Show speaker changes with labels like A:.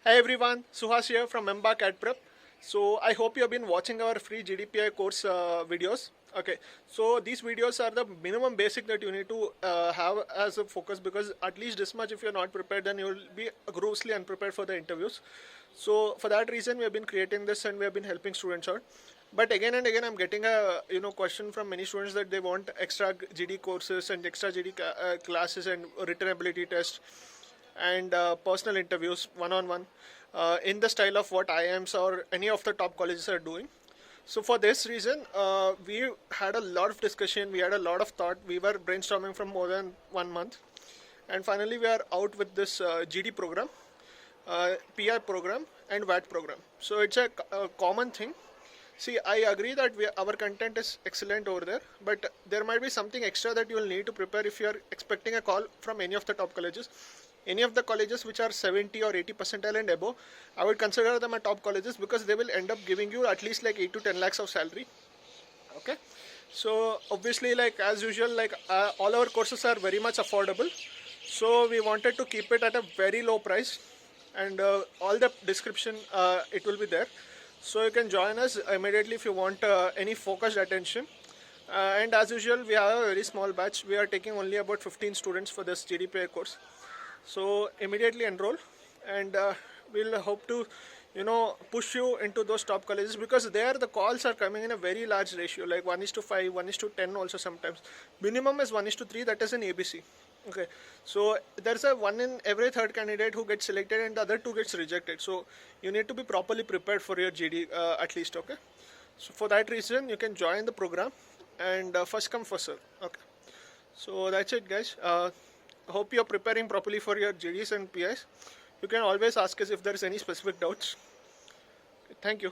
A: Hey everyone, Suhas here from Embark at Prep. So I hope you have been watching our free GDPI course videos. Okay, so these videos are the minimum basic that you need to have as a focus, because at least this much if you're not prepared, then you will be grossly unprepared for the interviews. So for that reason we have been creating this and we have been helping students out. But again and again I'm getting a question from many students that they want extra GD courses and extra GD classes and written ability test and personal interviews one-on-one in the style of what IIMs or any of the top colleges are doing. So for this reason, we had a lot of discussion, we had a lot of thought, we were brainstorming from more than 1 month, and finally we are out with this GD program, PR program and VAT program. So it's a common thing. See, I agree that our content is excellent over there, but there might be something extra that you will need to prepare if you are expecting a call from any of the top colleges. Any of the colleges which are 70 or 80 percentile and above, I would consider them a top colleges, because they will end up giving you at least like 8 to 10 lakhs of salary. Okay, so obviously, like as usual, like all our courses are very much affordable, so we wanted to keep it at a very low price, and all the description it will be there, so you can join us immediately if you want any focused attention. And as usual, we have a very small batch. We are taking only about 15 students for this GDPI course, so immediately enroll, and we'll hope to push you into those top colleges, because there the calls are coming in a very large ratio, like 1:5, 1:10 also sometimes. Minimum is 1:3, that is in ABC. Okay, so there's a one in every third candidate who gets selected and the other two gets rejected, so you need to be properly prepared for your GD at least. Okay, so for that reason you can join the program, and first come first serve. Okay, so that's it, guys. Hope you're preparing properly for your GDs and PIs. You can always ask us if there is any specific doubts. Thank you.